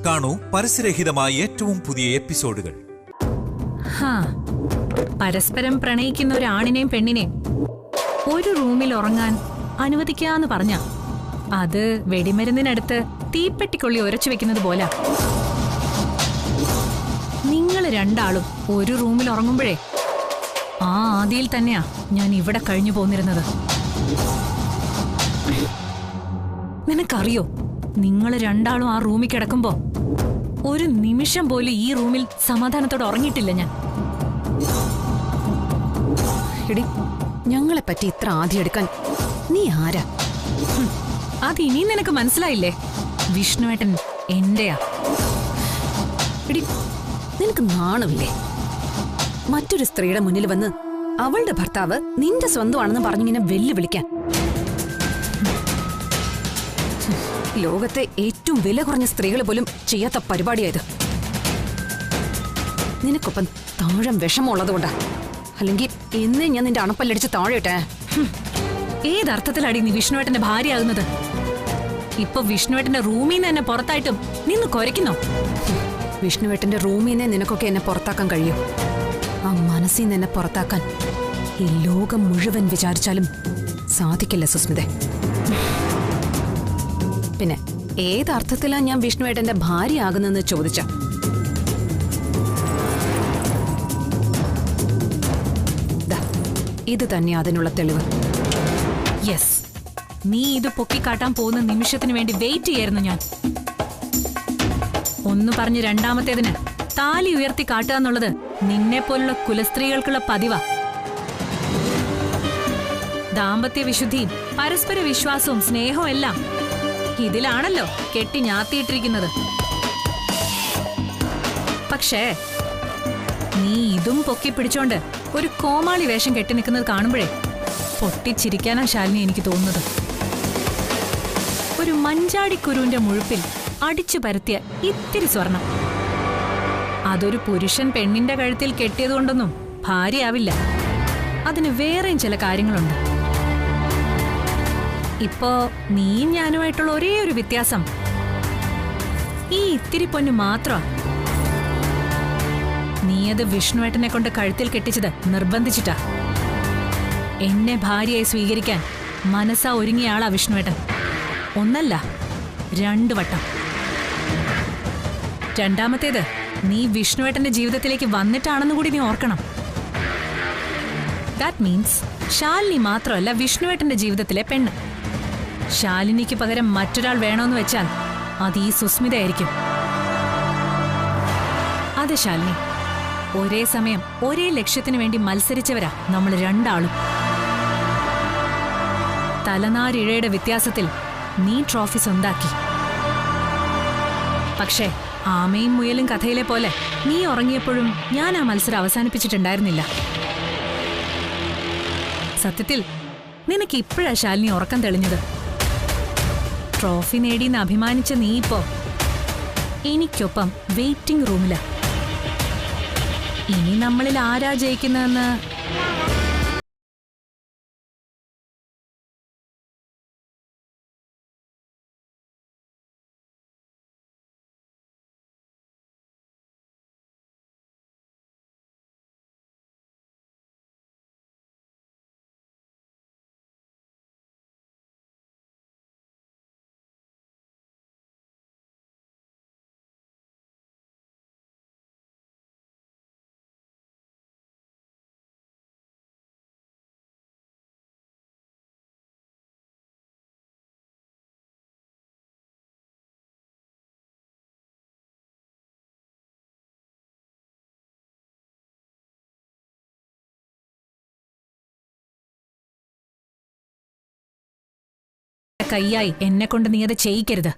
കാണൂ പരസ്യരഹിതമായ ഏറ്റവും പുതിയ എപ്പിസോഡുകൾ. പരസ്പരം പ്രണയിക്കുന്ന ഒരു ആണിനെയും പെണ്ണിനെയും ഒരു റൂമിൽ ഉറങ്ങാൻ അനുവദിക്കാന്ന് പറഞ്ഞ അത് വെടിമരുന്നിനടുത്ത് തീപ്പെട്ടിക്കൊള്ളി ഉരച്ചു വെക്കുന്നത് പോലെ. നിങ്ങൾ രണ്ടാളും ഒരു റൂമിൽ ഉറങ്ങുമ്പോഴേ ആ ആദിയിൽ തന്നെയാ ഞാൻ ഇവിടെ കഴിഞ്ഞു പോന്നിരുന്നത്. നിനക്കറിയോ, നിങ്ങൾ രണ്ടാളും ആ റൂമിൽ കിടക്കുമ്പോ ഒരു നിമിഷം പോലും ഈ റൂമിൽ സമാധാനത്തോടെ ഉറങ്ങിയിട്ടില്ല ഞാൻ. എടി, ഞങ്ങളെ പറ്റി ഇത്ര ആദ്യം എടുക്കാൻ നീ ആരാ? അത് ഇനി നിനക്ക് മനസ്സിലായില്ലേ? വിഷ്ണുവേട്ടൻ എന്റെയാ. എടി, നിനക്ക് നാണമില്ലേ? മറ്റൊരു സ്ത്രീയുടെ മുന്നിൽ വന്ന് അവളുടെ ഭർത്താവ് നിന്റെ സ്വന്തമാണെന്ന് പറഞ്ഞിങ്ങനെ വെല്ലുവിളിക്കാൻ. ലോകത്തെ ഏറ്റവും വില കുറഞ്ഞ സ്ത്രീകൾ പോലും ചെയ്യാത്ത പരിപാടിയായത്. നിനക്കൊപ്പം താഴം വിഷമമുള്ളതുകൊണ്ടാ. അല്ലെങ്കിൽ എന്നേ ഞാൻ നിന്റെ അണപ്പല്ലടിച്ച് താഴെയിട്ടേ. ഏതർത്ഥത്തിലാടി നീ വിഷ്ണുവേട്ടന്റെ ഭാര്യയാകുന്നത്? ഇപ്പൊ വിഷ്ണുവേട്ടന്റെ റൂമിൽ നിന്ന് എന്നെ പുറത്തായിട്ടും നിന്ന് കുരയ്ക്കുന്നോ? വിഷ്ണുവേട്ടന്റെ റൂമിൽ നിന്ന് നിനക്കൊക്കെ എന്നെ പുറത്താക്കാൻ കഴിയും. ആ മനസ്സിൽ നിന്ന് എന്നെ പുറത്താക്കാൻ ഈ ലോകം മുഴുവൻ വിചാരിച്ചാലും സാധിക്കില്ല സുസ്മിതേ. പിന്നെ ഏതർത്ഥത്തിലാ ഞാൻ വിഷ്ണുവേട്ടന്റെ ഭാര്യയാകുന്നെന്ന് ചോദിച്ച, ഇത് തന്നെ അതിനുള്ള തെളിവ്. യെസ്, നീ ഇത് പൊക്കിക്കാട്ടാൻ പോകുന്ന നിമിഷത്തിന് വേണ്ടി വെയിറ്റ് ചെയ്യായിരുന്നു ഞാൻ. ഒന്ന് പറഞ്ഞ് രണ്ടാമത്തേതിന് താലി ഉയർത്തി കാട്ടുക എന്നുള്ളത് നിന്നെ പോലുള്ള കുലസ്ത്രീകൾക്കുള്ള പതിവാ. ദാമ്പത്യ വിശുദ്ധിയും പരസ്പര വിശ്വാസവും സ്നേഹവും എല്ലാം ഇതിലാണല്ലോ കെട്ടി ഞാത്തിയിട്ടിരിക്കുന്നത്. പക്ഷേ നീ ഇതും പൊക്കി പിടിച്ചോണ്ട് ഒരു കോമാളി വേഷം കെട്ടി നിൽക്കുന്നത് കാണുമ്പോഴേ പൊട്ടിച്ചിരിക്കാനാ ശാലിനി എനിക്ക് തോന്നുന്നത്. ഒരു മഞ്ചാടിക്കുരുവിന്റെ മുഴുപ്പിൽ അടിച്ചു പരത്തിയ ഇത്തിരി സ്വർണം, അതൊരു പുരുഷൻ പെണ്ണിന്റെ കഴുത്തിൽ കെട്ടിയതുകൊണ്ടൊന്നും ഭാര്യയാവില്ല. അതിന് വേറെയും ചില കാര്യങ്ങളുണ്ട്. ഇപ്പോ നീയും ഞാനുമായിട്ടുള്ള ഒരേ ഒരു വ്യത്യാസം ഈ ഇത്തിരി പൊന്നു മാത്രമാ. നീ അത് വിഷ്ണുവേട്ടനെ കൊണ്ട് കഴുത്തിൽ കെട്ടിച്ചത് നിർബന്ധിച്ചിട്ടാ. എന്നെ ഭാര്യയായി സ്വീകരിക്കാൻ മനസ്സാ ഒരുങ്ങിയ ആളാ വിഷ്ണുവേട്ടൻ. ഒന്നല്ല, 2 വട്ടം. രണ്ടാമത്തേത് നീ വിഷ്ണുവേട്ടന്റെ ജീവിതത്തിലേക്ക് വന്നിട്ടാണെന്ന് കൂടി നീ ഓർക്കണം. ദാറ്റ് മീൻസ് ശാലിനി മാത്രമല്ല വിഷ്ണുവേട്ടന്റെ ജീവിതത്തിലെ പെണ്ണ്. ശാലിനിക്ക് പകരം മറ്റൊരാൾ വേണമെന്ന് വെച്ചാൽ അത് ഈ സുസ്മിതയായിരിക്കും. അതെ ശാലിനി, ഒരേ സമയം ഒരേ ലക്ഷ്യത്തിനു വേണ്ടി മത്സരിച്ചവരാ നമ്മൾ രണ്ടാളും. തലനാരിഴയുടെ വ്യത്യാസത്തിൽ നീ ട്രോഫി സ്വന്താക്കി. പക്ഷേ ആമയും മുയലും കഥയിലെ പോലെ നീ ഉറങ്ങിയപ്പോഴും ഞാൻ ആ മത്സരം അവസാനിപ്പിച്ചിട്ടുണ്ടായിരുന്നില്ല. സത്യത്തിൽ നിനക്ക് ഇപ്പോഴാ ശാലിനി ഉറക്കം തെളിഞ്ഞത്. ട്രോഫി നേടിയെന്ന് അഭിമാനിച്ച നീ ഇപ്പോ എനിക്കൊപ്പം വെയിറ്റിംഗ് റൂമിലാ. ഇനി നമ്മളിൽ ആരാ ജയിക്കുന്നതെന്ന് കൈയായി എന്നെ കൊണ്ട് നീ അത് ചെയ്യിക്കരുത്.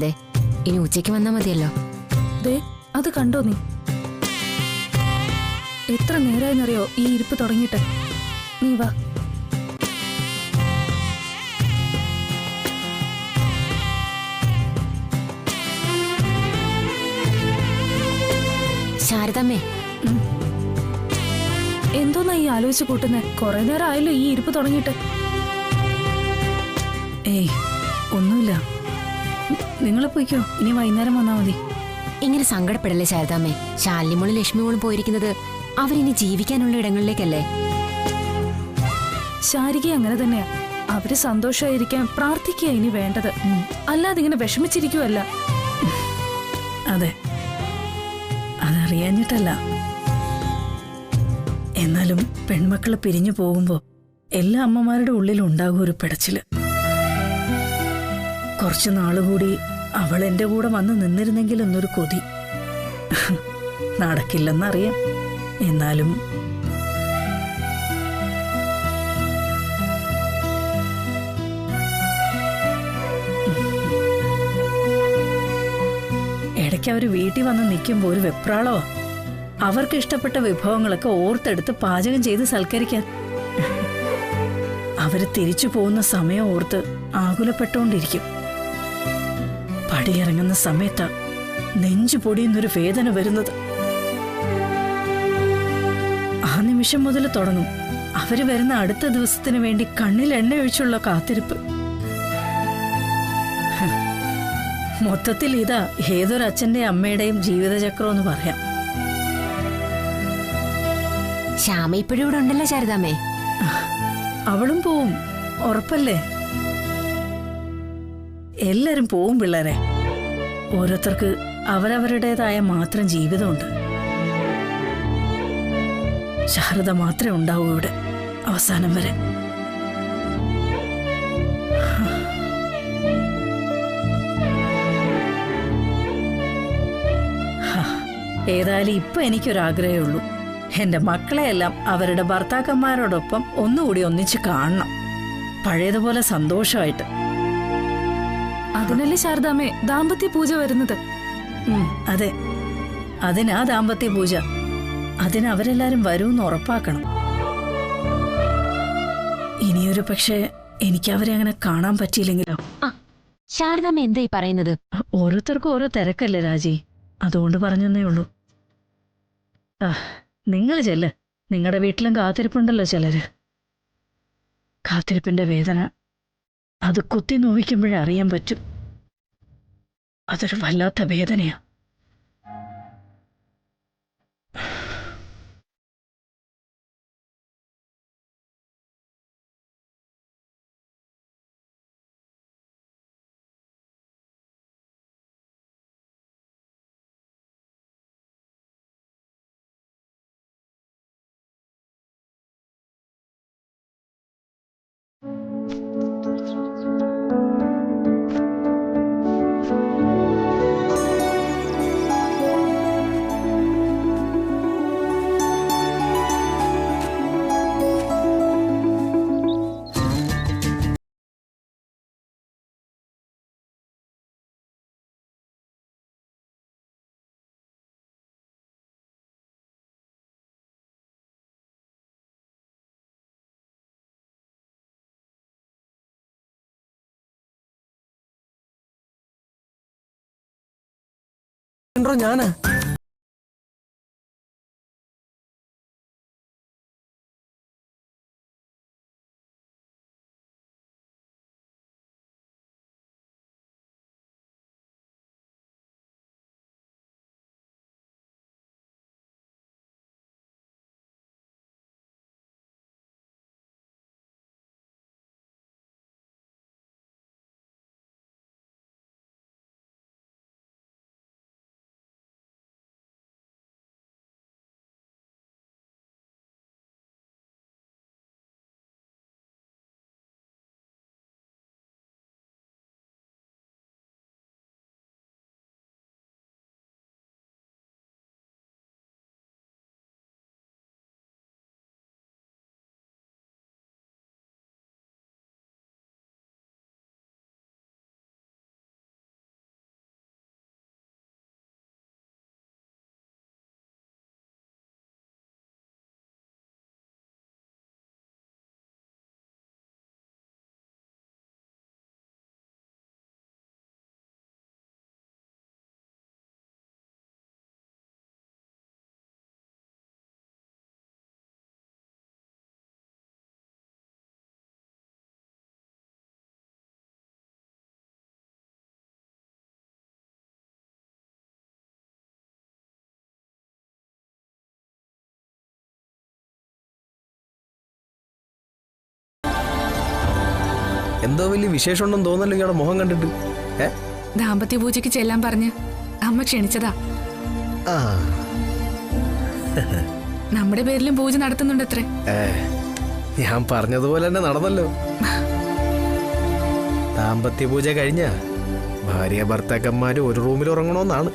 ദേ ഇനി ഉച്ചയ്ക്ക് വന്നാ മതിയല്ലോ. ദേ അത് കണ്ടോ നീ? എത്ര നേരമായെന്നറിയോ ഈ ഇരിപ്പ് തുടങ്ങിയിട്ട്? നീ വാ. ശാരദാമ്മേ, എന്തോന്നാ ഈ ആലോചിച്ച് കൂട്ടുന്നേ? കുറെ നേരം ആയല്ലോ ഈ ഇരിപ്പ് തുടങ്ങിയിട്ട്. ഏയ് ഒന്നുമില്ല, നിങ്ങൾ പോയിക്കോ, ഇനി വൈകുന്നേരം വന്നാ മതി. ഇങ്ങനെ സങ്കടപ്പെടല്ലേ ശാരദാമ്മേ. ശാലിനിമോളും ലക്ഷ്മിമോളും പോയിരിക്കുന്നത് അവരിനി ജീവിക്കാനുള്ള ഇടങ്ങളിലേക്കല്ലേ. ശാരിക അങ്ങനെ തന്നെയാ. അവര് സന്തോഷമായിരിക്കാൻ പ്രാർത്ഥിക്കുക ഇനി വേണ്ടത്, അല്ലാതെ ഇങ്ങനെ വിഷമിച്ചിരിക്കുവല്ല. അതെ, അതറിയാഞ്ഞിട്ടല്ല. എന്നാലും പെൺമക്കള് പിരിഞ്ഞു പോകുമ്പോ എല്ലാ അമ്മമാരുടെ ഉള്ളിലും ഉണ്ടാകും ഒരു പിടച്ചില്. കുറച്ചു നാളുകൂടി അവൾ എന്റെ കൂടെ വന്ന് നിന്നിരുന്നെങ്കിൽ എന്നൊരു കൊതി. നടക്കില്ലെന്നറിയാം, എന്നാലും ഇടയ്ക്ക് അവര് വീട്ടിൽ വന്ന് നിൽക്കുമ്പോ ഒരു വെപ്രാളോ. അവർക്ക് ഇഷ്ടപ്പെട്ട വിഭവങ്ങളൊക്കെ ഓർത്തെടുത്ത് പാചകം ചെയ്ത് സൽക്കരിക്കാൻ. അവര് തിരിച്ചു പോകുന്ന സമയം ഓർത്ത് ആകുലപ്പെട്ടുകൊണ്ടിരിക്കും. പടിയിറങ്ങുന്ന സമയത്താ നെഞ്ചു പൊടിയുന്നൊരു വേദന വരുന്നത്. ആ നിമിഷം മുതൽ തുടങ്ങും അവര് വരുന്ന അടുത്ത ദിവസത്തിന് വേണ്ടി കണ്ണിൽ എണ്ണ ഒഴിച്ചുള്ള കാത്തിരിപ്പ്. മൊത്തത്തിൽ ഇതാ ഏതൊരച്ഛന്റെയും അമ്മയുടെയും ജീവിതചക്രം എന്ന് പറയാം. ശ്യാമ ഇപ്പോഴും ഇവിടെ ഉണ്ടല്ലോ ശാരദാമ്മേ. അവളും പോവും, ഉറപ്പല്ലേ? എല്ലാരും പോവും പിള്ളേരെ. ഓരോരുത്തർക്ക് അവരവരുടേതായ മാത്രം ജീവിതമുണ്ട്. ശാരദ മാത്രമേ ഉണ്ടാവൂ ഇവിടെ അവസാനം വരെ. ഏതായാലും ഇപ്പൊ എനിക്കൊരാഗ്രഹമേ ഉള്ളൂ, എന്റെ മക്കളെയെല്ലാം അവരുടെ ഭർത്താക്കന്മാരോടൊപ്പം ഒന്നുകൂടി ഒന്നിച്ച് കാണണം, പഴയതുപോലെ സന്തോഷമായിട്ട്. അതിനല്ലേ ശാരദാമ്മേ ദാമ്പത്യ പൂജ വരുന്നത്? അതെ, അതിനാ ദാമ്പത്യ പൂജ. അതിന് അവരെല്ലാരും വരുമെന്ന് ഉറപ്പാക്കണം. ഇനിയൊരു പക്ഷേ എനിക്ക് അവരെ അങ്ങനെ കാണാൻ പറ്റിയില്ലെങ്കിലോ? ശാരദാമ്മ എന്തായി പറയുന്നത്? ഓരോരുത്തർക്കും ഓരോ തിരക്കല്ലേ രാജി, അതുകൊണ്ട് പറഞ്ഞെന്നേ ഉള്ളൂ. നിങ്ങൾ ചെല്ല്, നിങ്ങളുടെ വീട്ടിലും കാത്തിരിപ്പുണ്ടല്ലോ ചിലര്. കാത്തിരിപ്പിന്റെ വേദന അത് കുത്തി നോവിക്കുമ്പോഴേ അറിയാൻ പറ്റും. അതൊരു വല്ലാത്ത വേദനയാ. ഞാന് എന്തോ വലിയ വിശേഷമുണ്ടെന്ന് തോന്നല്ലോ ഇയാളുടെ മുഖം കണ്ടിട്ട്. ദാമ്പത്യ പൂജയ്ക്ക് ചെല്ലാൻ പറഞ്ഞ് അമ്മ ക്ഷണിച്ചതാ. നമ്മുടെ പേരിലും പൂജ നടത്തുന്നുണ്ടത്രേ. ഞാൻ പറഞ്ഞതുപോലെ തന്നെ നടന്നല്ലോ. ദാമ്പത്യ പൂജ കഴിഞ്ഞ ഭാര്യ ഭർത്താക്കന്മാര് ഒരു റൂമിൽ ഉറങ്ങണമെന്നാണ്.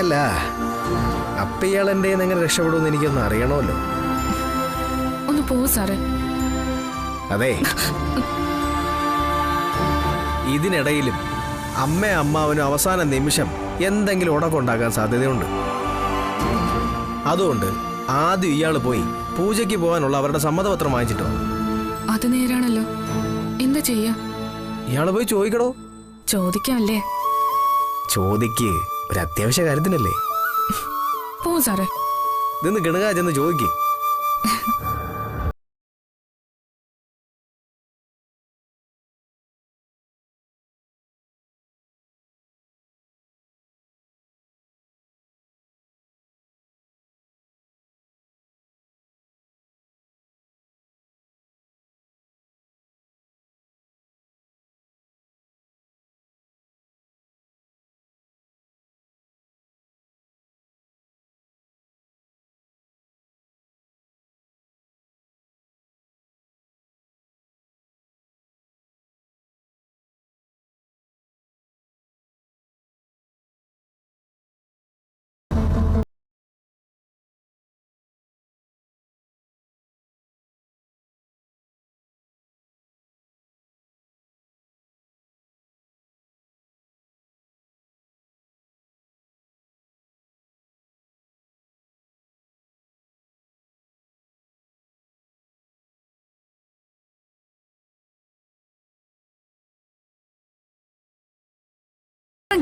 അല്ല, അപ്പൊ ഇയാൾ എന്റെ എങ്ങനെ രക്ഷപ്പെടുമെന്ന് എനിക്കൊന്ന് അറിയണമല്ലോ. ഒന്ന് പോ സാറേ. അതെ, ഇതിനിടയിലും അമ്മാവനും അവസാന നിമിഷം എന്തെങ്കിലും ഉടക്കുണ്ടാക്കാൻ സാധ്യതയുണ്ട്. അതുകൊണ്ട് ആദ്യം ഇയാൾ പോയി പൂജയ്ക്ക് പോകാനുള്ള അവരുടെ സമ്മതപത്രം വാങ്ങിച്ചിട്ടോ. അത് നേരാണല്ലോ, എന്താ ചെയ്യാ? ഇയാള് പോയി ചോദിക്കടോ. ചോദിക്കാമല്ലേ? ചോദിക്ക്, ഒരു അത്യാവശ്യ കാര്യത്തിനല്ലേ. പോ സാറേ. നിന്ന് കിണുകാ ചെന്ന് ചോദിക്ക്.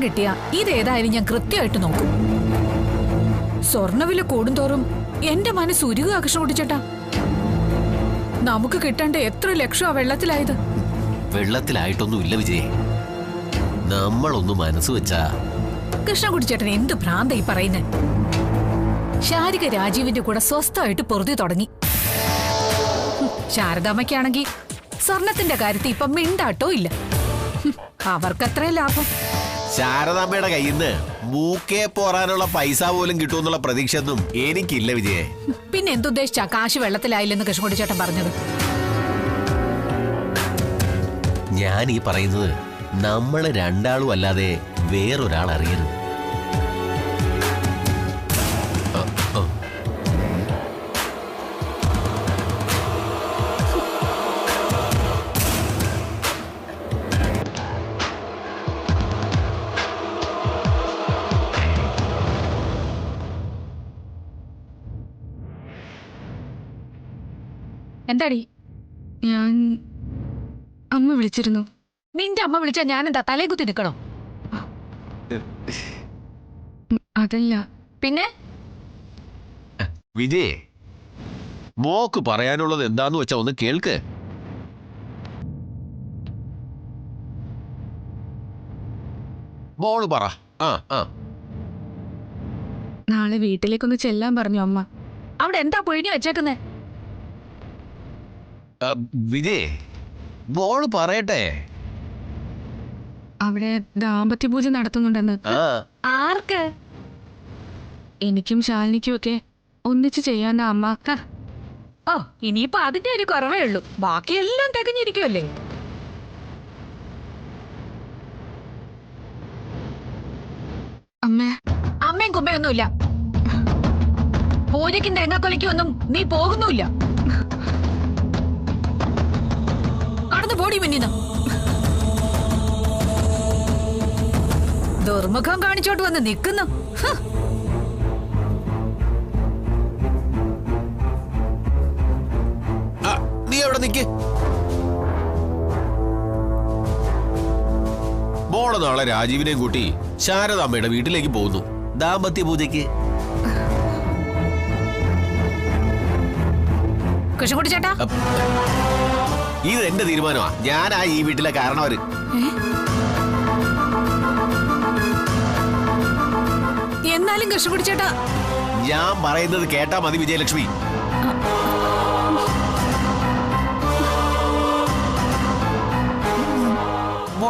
കിട്ടിയ ഇതേതായാലും ഞാൻ കൃത്യമായിട്ട് നോക്കും. സ്വർണ്ണവില കൂടുന്തോറും എന്റെ മനസ്സ് ഉരുക കൃഷ്ണകുട്ടിച്ചേട്ടാ. നമുക്ക് കിട്ടേണ്ട എത്ര ലക്ഷമാ വെള്ളത്തിലായത്. വെള്ളത്തിലായിട്ടൊന്നുമില്ല വിജയ്, നമ്മളൊന്ന് മനസ്സ് വെച്ചാ. കൃഷ്ണകുട്ടിച്ചേട്ടൻ എന്ത് ഭ്രാന്ത ഈ പറയുന്നേ? ശാരിക രാജീവിന്റെ കൂടെ സ്വസ്ഥമായിട്ട് പൊറുതി തുടങ്ങി. ശാരദാമ്മയ്ക്കാണെങ്കിൽ സ്വർണത്തിന്റെ കാര്യത്തിൽ ഇപ്പൊ മിണ്ടാട്ടോ ഇല്ല. അവർക്കത്രേ ലാഭം. ശാരദാമ്മയുടെ കയ്യിൽ നിന്ന് മൂക്കേ പോറാനുള്ള പൈസ പോലും കിട്ടുമെന്നുള്ള പ്രതീക്ഷ ഒന്നും എനിക്കില്ല വിജയേ. പിന്നെ എന്തുദ്ദേശിച്ചാ കാശ് വെള്ളത്തിലായില്ലെന്ന് കൃഷ്ണകുട്ടിച്ചേട്ടൻ പറഞ്ഞത്? ഞാൻ ഈ പറയുന്നത് നമ്മള് രണ്ടാളും അല്ലാതെ വേറൊരാൾ അറിയരുത്. എന്താടി? ഞാൻ അമ്മ വിളിച്ചിരുന്നു. നിന്റെ അമ്മ വിളിച്ചാ ഞാനെന്താ തലേ കുത്തി നിൽക്കണോ? അതല്ല. പിന്നെ വിജയ്, മോക്ക് പറയാനുള്ളത് എന്താന്ന് വെച്ചാ ഒന്ന് കേൾക്ക്. മോള് പറ. നാളെ വീട്ടിലേക്കൊന്ന് ചെല്ലാൻ പറഞ്ഞു അമ്മ. അവിടെ എന്താ പൊഴിഞ്ഞു വെച്ചേക്കുന്നേ? വിജയ്, മോള് പറയട്ടെ. അവിടെ ദാമ്പത്യ പൂജ നടത്തുന്നുണ്ടെന്ന്. ആർക്ക്? എനിക്കും ശാലിനിക്കും ഒക്കെ ഒന്നിച്ച് ചെയ്യാനാ അമ്മ. ഓ, ഇനിയിപ്പോ അതിന്റെ ഒരു കുറവേ ഉള്ളൂ. ബാക്കിയെല്ലാം തികഞ്ഞിരിക്കുമല്ലേ? അമ്മയും കുമ്മയൊന്നുമില്ല. പൂജയ്ക്കും തേങ്ങാക്കൊലയ്ക്കൊന്നും നീ പോകുന്നുമില്ല. കടന്നു പോടി മുന്നിന്ന്. ദുർമുഖം കാണിച്ചോട്ട് വന്ന് നിൽക്കുന്നു. നീ എവിടെ നിക്ക്. മോള് നാളെ രാജീവിനെയും കൂട്ടി ശാരദാമ്മയുടെ വീട്ടിലേക്ക് പോകുന്നു ദാമ്പത്യ പൂജയ്ക്ക്. കൃഷ്ണകുട്ടി ചേട്ടാ, ഇത് എന്റെ തീരുമാനമാ. ഞാനാ ഈ വീട്ടിലെ കാരണവര്. എന്നാലും കൃഷ്ണകുട്ടി ചേട്ടാ, ഞാൻ പറയുന്നത് കേട്ടാ മതി വിജയലക്ഷ്മി.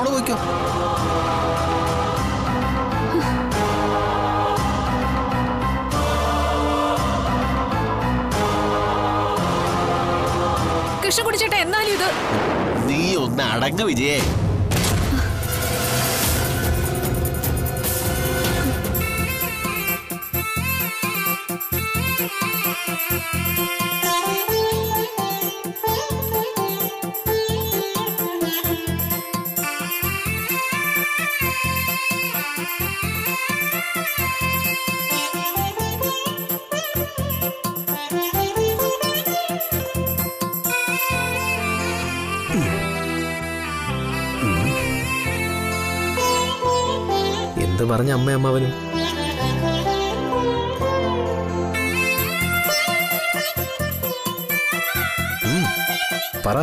മോള് പോയിക്കോ. കൃഷ്ണൻകുട്ടി ചേട്ടാ, എന്നാലും ഇത് നീ ഒന്ന് അടങ്ങ് വിജയേ. എന്ത് പറഞ്ഞ അമ്മയമ്മാവനും? പറ.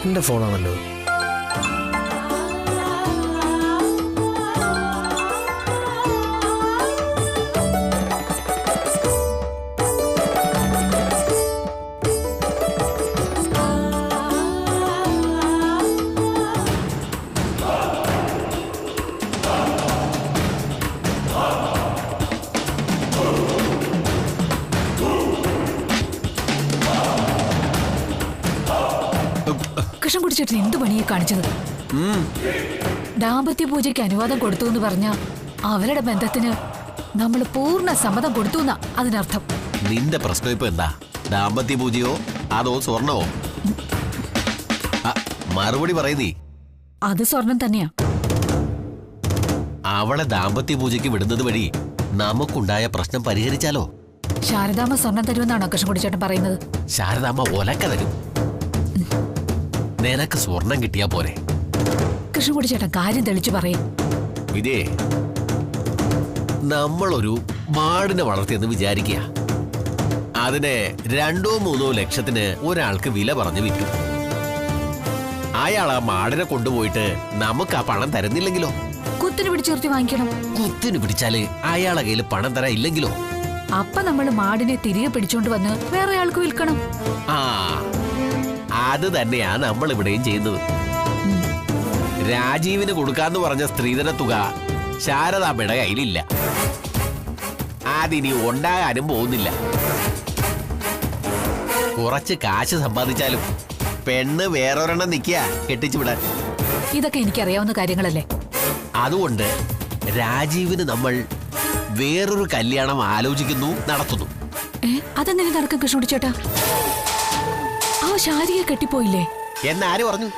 എന്റെ ഫോണാണല്ലോ. കൃഷ്ണൻകുട്ടി ചേട്ടൻ എന്ത് പണിയെ കാണിച്ചത്? ദാമ്പത്യ പൂജയ്ക്ക് അനുവാദം കൊടുത്തു എന്ന് പറഞ്ഞ അവരുടെ ബന്ധത്തിന് നമ്മൾ പൂർണ്ണ സമ്മതം കൊടുത്തു എന്നാ അതിനർത്ഥം. നിന്റെ പ്രശ്നം ഇപ്പൊ എന്താ? ദാമ്പത്യ പൂജയോ അതോ സ്വർണമോ? മറുപടി പറയുന്നീ. അത് സ്വർണം തന്നെയാ. അവളെ ദാമ്പത്യ പൂജയ്ക്ക് വിടുന്നത് വഴി നമുക്കുണ്ടായ പ്രശ്നം പരിഹരിച്ചാലോ? ശാരദാമ്മ സ്വർണം തരുമെന്നാണോ കൃഷ്ണൻകുട്ടി ചേട്ടൻ പറയുന്നത്? ശാരദാമ്മ ഒലക്ക തരും. നിനക്ക് സ്വർണം കിട്ടിയാ പോരെ. കൃഷ്ണൻകുട്ടി ചേട്ടൻ കാര്യം തെളിച്ചു പറയും. ഇതേ നമ്മളൊരു മാടിനെ വളർത്തിയെന്ന് വിചാരിക്കുക. അതിനെ 2-3 ലക്ഷത്തിന് ഒരാൾക്ക് വില പറഞ്ഞ് വിറ്റു. അയാൾ ആ മാടിനെ കൊണ്ടുപോയിട്ട് നമുക്ക് ആ പണം തരുന്നില്ലെങ്കിലോ? കുത്തിന് പിടിച്ചുയർത്തി വാങ്ങിക്കണം. കുത്തിന് പിടിച്ചാല് അയാളെ കയ്യിൽ പണം തരാൻ ഇല്ലെങ്കിലോ? അപ്പൊ നമ്മൾ മാടിനെ തിരികെ പിടിച്ചോണ്ട് വന്ന് വേറെ ആൾക്ക് വിൽക്കണം. ആ, അത് തന്നെയാ നമ്മൾ ഇവിടെയും ചെയ്യുന്നത്. രാജീവിന് കൊടുക്കാന്ന് പറഞ്ഞ സ്ത്രീധന തുക ശാരദാമ്മയുടെ കയ്യിലില്ല. അതിനി ഉണ്ടാകാനും പോകുന്നില്ല. കുറച്ച് കാശ് സമ്പാദിച്ചാലും പെണ്ണ് വേറൊരെണ്ണം നിൽക്കുക കെട്ടിച്ചു വിടാൻ. ഇതൊക്കെ എനിക്കറിയാവുന്ന കാര്യങ്ങളല്ലേ. അതുകൊണ്ട് രാജീവിന് നമ്മൾ വേറൊരു കല്യാണം ആലോചിക്കുന്നു, നടത്തുന്നു. അതെങ്ങനെ നടക്കും കൃഷ്ണൻകുട്ടി ചേട്ടാ? ആ ശാരിയെ കെട്ടിപ്പോയില്ലേ? എന്നാര് പറഞ്ഞു?